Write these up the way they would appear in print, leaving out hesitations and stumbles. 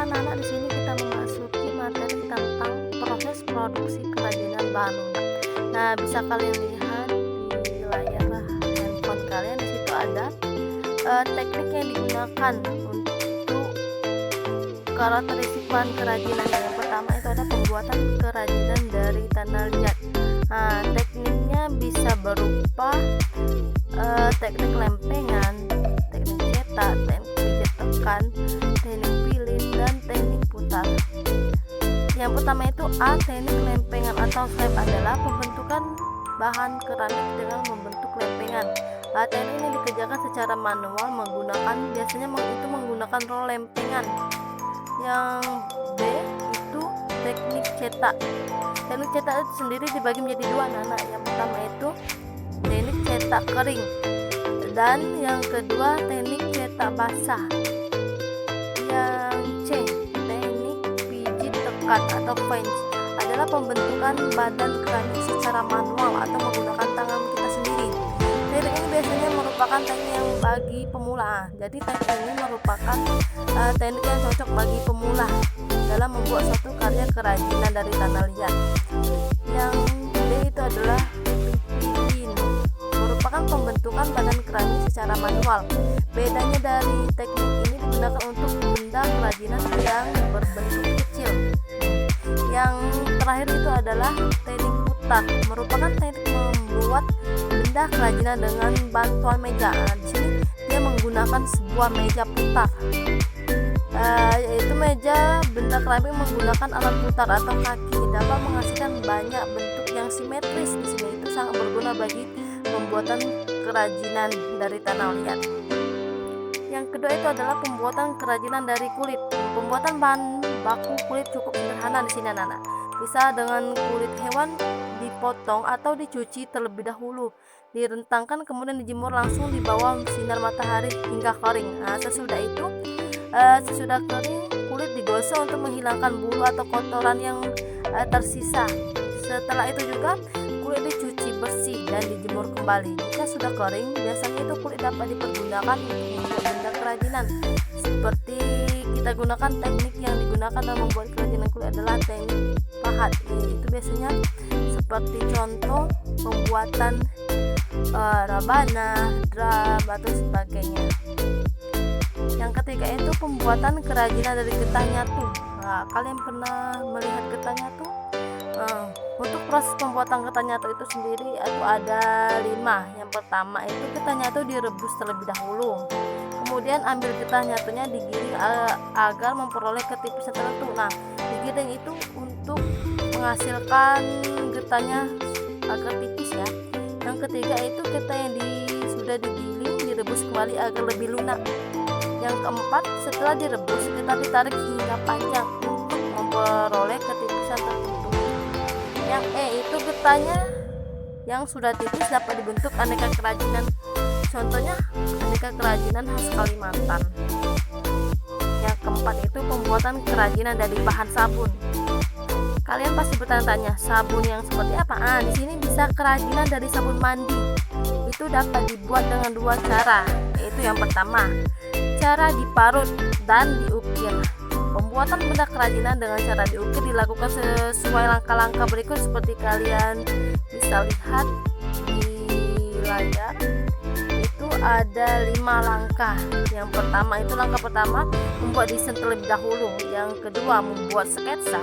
anak-anak, di sini kita memasuki materi tentang proses produksi kerajinan bahan lunak. Nah, bisa kalian lihat di layar handphone kalian, di situ ada teknik yang digunakan untuk karakteristik bahan kerajinan. Yang pertama itu ada pembuatan kerajinan dari tanah liat. Nah, tekniknya bisa berupa teknik lempengan, teknik cetak, teknik pijat tekan, teknik pilin, dan teknik putar. Yang pertama itu A. Teknik lempengan atau slab adalah pembentukan bahan keramik dengan membentuk lempengan. Teknik ini dikerjakan secara manual biasanya itu menggunakan roll lempengan. Yang B itu teknik cetak. Teknik cetak itu sendiri dibagi menjadi dua, anak. Yang pertama itu teknik cetak kering, dan yang kedua teknik cetak basah. Yang C, teknik pijit tekan atau punch adalah pembentukan badan keramik secara manual atau menggunakan tangan kita sendiri. Teknik ini biasanya merupakan teknik yang bagi pemula. Jadi teknik ini merupakan teknik yang cocok bagi pemula dalam membuat suatu karya kerajinan dari tanah liat. Yang D itu adalah pilin, merupakan pembentukan badan keramik secara manual. Bedanya dari teknik ini digunakan untuk benda kerajinan yang berbentuk kecil. Yang terakhir itu adalah teknik putar, merupakan teknik membuat benda kerajinan dengan bantuan meja. Di sini dia menggunakan sebuah meja putar, yaitu meja benda keramik menggunakan alat putar atau kaki, dapat menghasilkan banyak bentuk yang simetris. Di sini itu sangat berguna bagi pembuatan kerajinan dari tanah liat. Yang kedua itu adalah pembuatan kerajinan dari kulit. Pembuatan bahan baku kulit cukup sederhana di sini, anak-anak. Bisa dengan kulit hewan dipotong atau dicuci terlebih dahulu, direntangkan kemudian dijemur langsung di bawah sinar matahari hingga kering. Sesudah kering, kulit digosok untuk menghilangkan bulu atau kotoran yang tersisa. Setelah itu juga kulit dicuci bersih dan dijemur kembali. Jika sudah kering, biasanya itu kulit dapat dipergunakan untuk membuat benda kerajinan. Seperti kita gunakan teknik yang digunakan dalam membuat kerajinan kulit adalah teknik pahat. Itu biasanya seperti contoh pembuatan rabana, drum, atau sebagainya. Yang ketiga itu pembuatan kerajinan dari getah nyatu. Nah, kalian pernah melihat getah nyatu? Untuk proses pembuatan getah nyatu itu sendiri itu ada 5. Yang pertama itu getah nyatu direbus terlebih dahulu. Kemudian ambil getah nyatunya digiling agar memperoleh ketipisan tertentu. Nah, digiling itu untuk menghasilkan getahnya agar tipis ya. Yang ketiga itu getah yang sudah digiling direbus kembali agar lebih lunak. Yang keempat, setelah direbus getah ditarik hingga panjang untuk memperoleh ketipisan tertentu. Yang E itu getahnya yang sudah tipis dapat dibentuk aneka kerajinan. Contohnya aneka kerajinan khas Kalimantan. Yang keempat itu pembuatan kerajinan dari bahan sabun. Kalian pasti bertanya-tanya, sabun yang seperti apa? Di sini bisa kerajinan dari sabun mandi. Itu dapat dibuat dengan 2 cara, yaitu yang pertama, cara diparut dan diukir. Pembuatan benda kerajinan dengan cara diukir dilakukan sesuai langkah-langkah berikut seperti kalian bisa lihat di layar. Itu ada 5 langkah. Yang pertama itu langkah pertama membuat desain terlebih dahulu. Yang kedua membuat sketsa.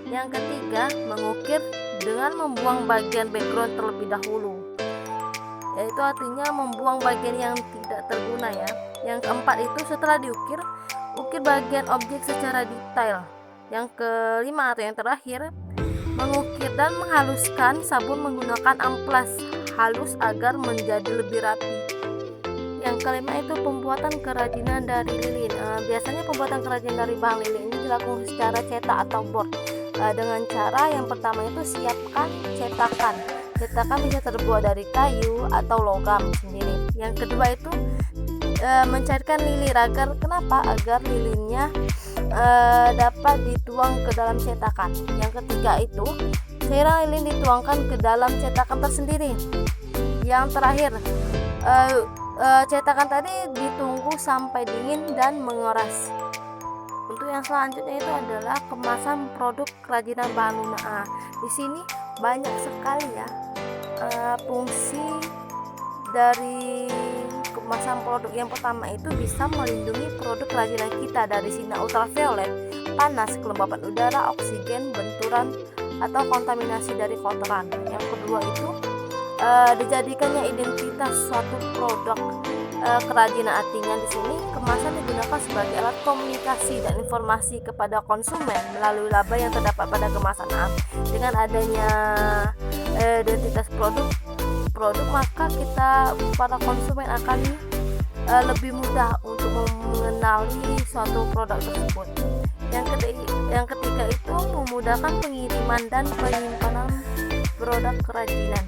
Yang ketiga mengukir dengan membuang bagian background terlebih dahulu, yaitu artinya membuang bagian yang tidak terguna ya. Yang keempat itu setelah diukir, ukir bagian objek secara detail. Yang kelima atau yang terakhir, mengukir dan menghaluskan sabun menggunakan amplas halus agar menjadi lebih rapi. Yang kelima itu pembuatan kerajinan dari lilin. Biasanya pembuatan kerajinan dari bahan lilin ini dilakukan secara cetak atau board. Dengan cara yang pertama itu siapkan cetakan. Cetakan bisa terbuat dari kayu atau logam sendiri. Yang kedua itu mencairkan lilir agar lilinnya dapat dituang ke dalam cetakan. Yang ketiga itu cairan lilin dituangkan ke dalam cetakan tersendiri. Yang terakhir cetakan tadi ditunggu sampai dingin dan mengeras. Untuk yang selanjutnya itu adalah kemasan produk kerajinan bahan lunak. Nah, di sini banyak sekali ya fungsi dari kemasan produk. Yang pertama itu bisa melindungi produk kerajinan kita dari sinar ultraviolet, panas, kelembapan udara, oksigen, benturan, atau kontaminasi dari kotoran. Yang kedua itu dijadikannya identitas suatu produk kerajinan. Artinya di sini kemasan digunakan sebagai alat komunikasi dan informasi kepada konsumen melalui laba yang terdapat pada kemasan. Dengan adanya identitas produk maka kita para konsumen akan lebih mudah untuk mengenali suatu produk tersebut. Yang ketiga itu memudahkan pengiriman dan penyimpanan produk kerajinan.